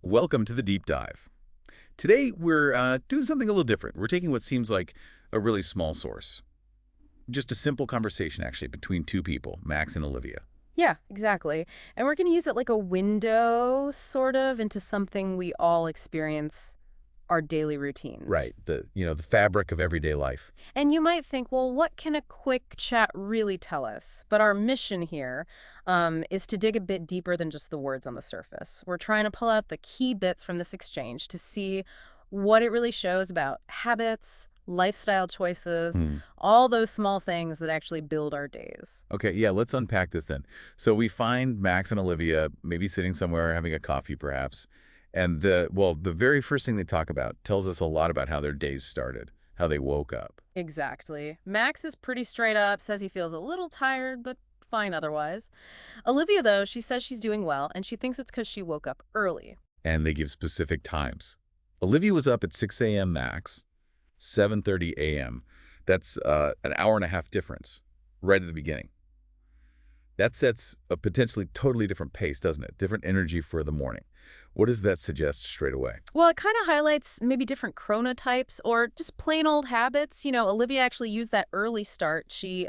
Welcome to the deep dive. Today we're doing something a little different. We're taking what seems like a really small source. Just a simple conversation, actually, between two people, Max and Olivia. Yeah, exactly. And we're going to use it like a window, sort of, into something we all experience, our daily routines. Right. The fabric of everyday life. And you might think, well, what can a quick chat really tell us? But our mission here is to dig a bit deeper than just the words on the surface. We're trying to pull out the key bits from this exchange to see what it really shows about habits, lifestyle choices, Hmm. all those small things that actually build our days. Okay, yeah, let's unpack this then. So we find Max and Olivia maybe sitting somewhere having a coffee perhaps. And the very first thing they talk about tells us a lot about how their days started, how they woke up. Exactly. Max is pretty straight up, says he feels a little tired, but fine otherwise. Olivia, though, she says she's doing well, and she thinks it's because she woke up early. And they give specific times. Olivia was up at 6 a.m. Max, 7:30 a.m. That's an hour and a half difference right at the beginning. That sets a potentially totally different pace, doesn't it? Different energy for the morning. What does that suggest straight away? Well, it kind of highlights maybe different chronotypes or just plain old habits. Olivia actually used that early start. She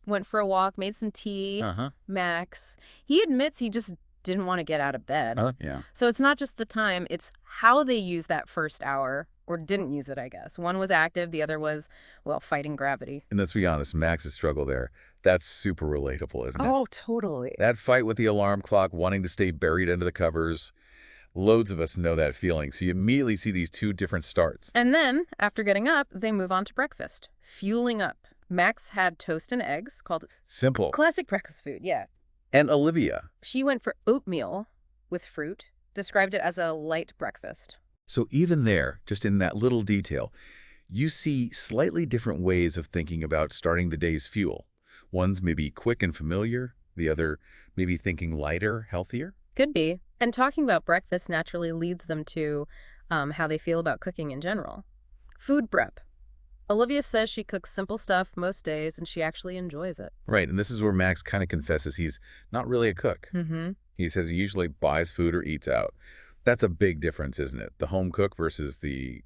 went for a walk, made some tea. Uh-huh. Max, he admits he just didn't want to get out of bed. Yeah. So it's not just the time, it's how they use that first hour, or didn't use it, I guess. One was active, the other was, well, fighting gravity. And let's be honest, Max's struggle there, that's super relatable, isn't it? Oh, totally. That fight with the alarm clock, wanting to stay buried under the covers, loads of us know that feeling. So you immediately see these two different starts. And then, after getting up, they move on to breakfast, fueling up. Max had toast and eggs, called Simple. classic breakfast food, yeah. And Olivia. She went for oatmeal with fruit, described it as a light breakfast. So even there, just in that little detail, you see slightly different ways of thinking about starting the day's fuel. One's maybe quick and familiar, the other maybe thinking lighter, healthier. Could be. And talking about breakfast naturally leads them to how they feel about cooking in general. Food prep. Olivia says she cooks simple stuff most days, and she actually enjoys it. Right, and this is where Max kind of confesses he's not really a cook. Mm-hmm. He says he usually buys food or eats out. That's a big difference, isn't it? The home cook versus the,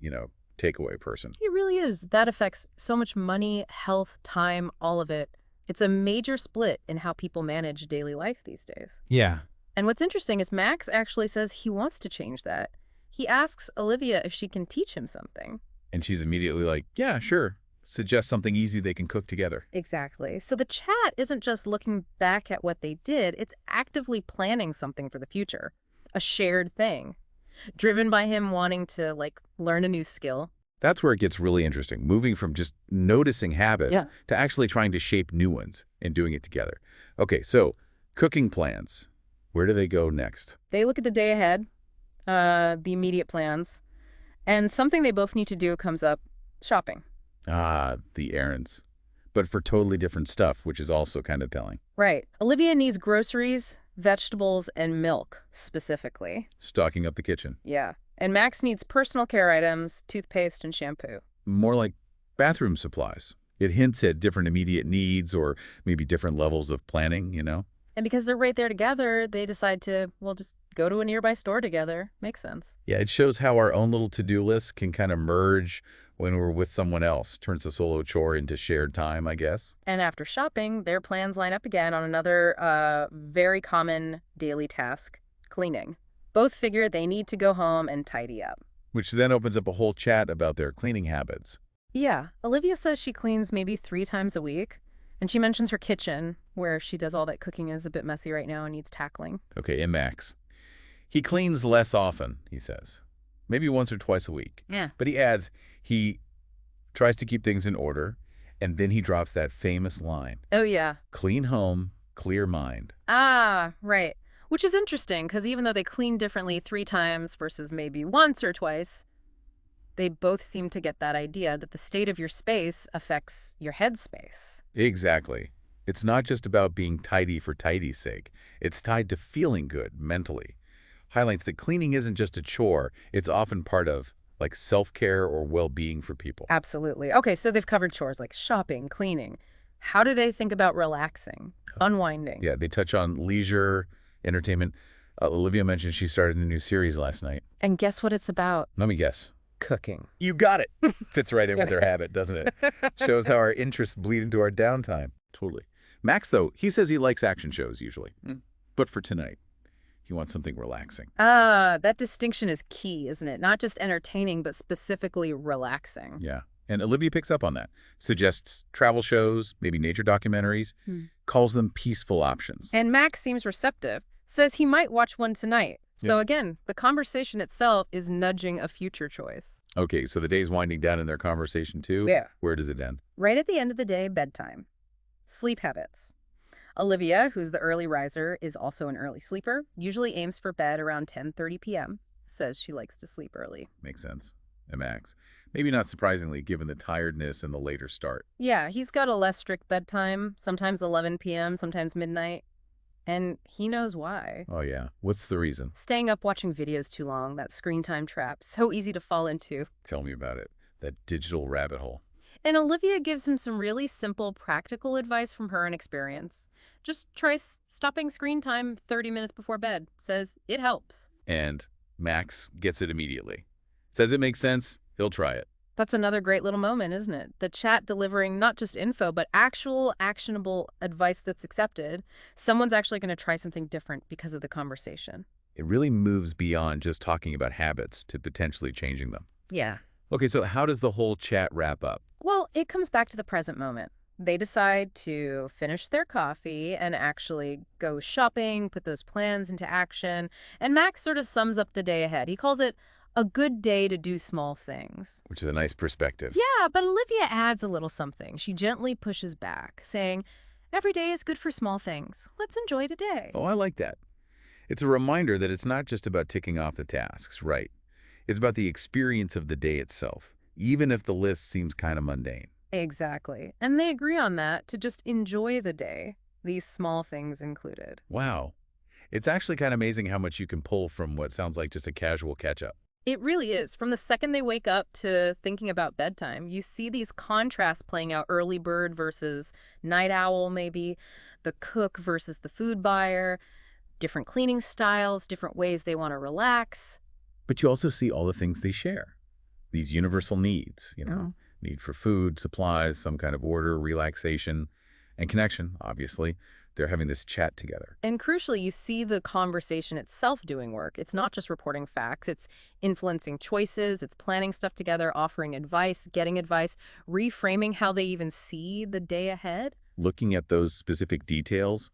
takeaway person. It really is. That affects so much money, health, time, all of it. It's a major split in how people manage daily life these days. Yeah. And what's interesting is Max actually says he wants to change that. He asks Olivia if she can teach him something. And she's immediately like, yeah, sure. Suggest something easy they can cook together. Exactly. So the chat isn't just looking back at what they did, it's actively planning something for the future, a shared thing, driven by him wanting to, learn a new skill. That's where it gets really interesting, moving from just noticing habits Yeah. to actually trying to shape new ones and doing it together. Okay, so cooking plans. Where do they go next? They look at the day ahead, the immediate plans, and something they both need to do comes up: shopping. The errands. But for totally different stuff, which is also kind of telling. Right. Olivia needs groceries, vegetables, and milk, specifically. Stocking up the kitchen. Yeah. And Max needs personal care items, toothpaste, and shampoo. More like bathroom supplies. It hints at different immediate needs or maybe different levels of planning. And because they're right there together, they decide to, well, just go to a nearby store together. Makes sense. Yeah, it shows how our own little to-do list can kind of merge when we're with someone else. Turns the solo chore into shared time, I guess. And after shopping, their plans line up again on another very common daily task: cleaning. Both figure they need to go home and tidy up. Which then opens up a whole chat about their cleaning habits. Yeah, Olivia says she cleans maybe 3 times a week. And she mentions her kitchen, where she does all that cooking, is a bit messy right now and needs tackling. Okay, and Max. He cleans less often, he says. Maybe once or twice a week. Yeah. But he adds he tries to keep things in order, and then he drops that famous line, Oh, yeah. clean home, clear mind. Ah, right. Which is interesting, because even though they clean differently 3 times versus maybe once or twice, they both seem to get that idea that the state of your space affects your head space. Exactly. It's not just about being tidy for tidy's sake. It's tied to feeling good mentally. Highlights that cleaning isn't just a chore. It's often part of, self-care or well-being for people. Absolutely. Okay, so they've covered chores like shopping, cleaning. How do they think about relaxing, unwinding? Yeah, they touch on leisure, entertainment. Olivia mentioned she started a new series last night. And guess what it's about? Let me guess. Cooking. You got it. Fits right in with their habit, doesn't it? Shows how our interests bleed into our downtime. Totally. Max, though, he says he likes action shows usually. But for tonight, he wants something relaxing. Ah, that distinction is key, isn't it? Not just entertaining, but specifically relaxing. Yeah. And Olivia picks up on that. Suggests travel shows, maybe nature documentaries, calls them peaceful options. And Max seems receptive, says he might watch one tonight. So again, the conversation itself is nudging a future choice. Okay, so the day's winding down in their conversation too? Yeah. Where does it end? Right at the end of the day, bedtime. Sleep habits. Olivia, who's the early riser, is also an early sleeper, usually aims for bed around 10:30 p.m., says she likes to sleep early. Makes sense. And Max, maybe not surprisingly given the tiredness and the later start. Yeah, he's got a less strict bedtime, sometimes 11 p.m., sometimes midnight. And he knows why. Oh yeah, what's the reason? Staying up watching videos too long, that screen time trap, so easy to fall into. Tell me about it. That digital rabbit hole. And Olivia gives him some really simple, practical advice from her own experience. Just try stopping screen time 30 minutes before bed. Says it helps. And Max gets it immediately. Says it makes sense, he'll try it. That's another great little moment, isn't it? The chat delivering not just info, but actual actionable advice that's accepted. Someone's actually going to try something different because of the conversation. It really moves beyond just talking about habits to potentially changing them. Yeah. Okay, so how does the whole chat wrap up? Well, it comes back to the present moment. They decide to finish their coffee and actually go shopping, put those plans into action. And Max sort of sums up the day ahead. He calls it a good day to do small things. Which is a nice perspective. Yeah, but Olivia adds a little something. She gently pushes back, saying, every day is good for small things. Let's enjoy today. Oh, I like that. It's a reminder that it's not just about ticking off the tasks, right? It's about the experience of the day itself, even if the list seems kind of mundane. Exactly. And they agree on that, to just enjoy the day, these small things included. Wow. It's actually kind of amazing how much you can pull from what sounds like just a casual catch-up. It really is. From the second they wake up to thinking about bedtime, you see these contrasts playing out: early bird versus night owl, maybe, the cook versus the food buyer, different cleaning styles, different ways they want to relax. But you also see all the things they share. These universal needs, need for food, supplies, some kind of order, relaxation, and connection, obviously. They're having this chat together. And crucially, you see the conversation itself doing work. It's not just reporting facts. It's influencing choices. It's planning stuff together, offering advice, getting advice, reframing how they even see the day ahead. Looking at those specific details,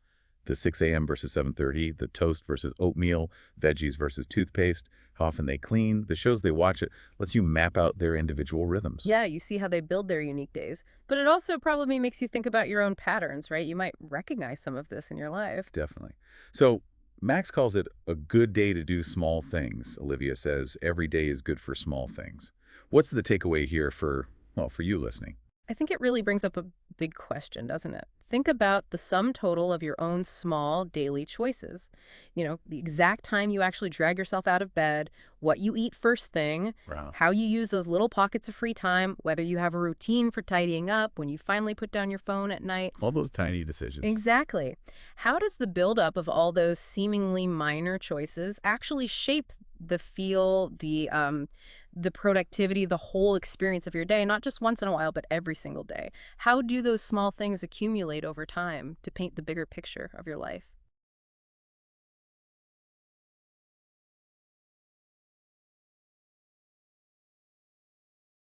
the 6 a.m. versus 7:30, the toast versus oatmeal, veggies versus toothpaste, how often they clean, the shows they watch, it lets you map out their individual rhythms. Yeah, you see how they build their unique days. But it also probably makes you think about your own patterns, right? You might recognize some of this in your life. Definitely. So Max calls it a good day to do small things. Olivia says every day is good for small things. What's the takeaway here for you listening? I think it really brings up a big question, doesn't it? Think about the sum total of your own small daily choices. The exact time you actually drag yourself out of bed, what you eat first thing, Wow. how you use those little pockets of free time, whether you have a routine for tidying up, when you finally put down your phone at night. All those tiny decisions. Exactly. How does the buildup of all those seemingly minor choices actually shape the feel, the productivity, the whole experience of your day, not just once in a while, but every single day? How do those small things accumulate over time to paint the bigger picture of your life?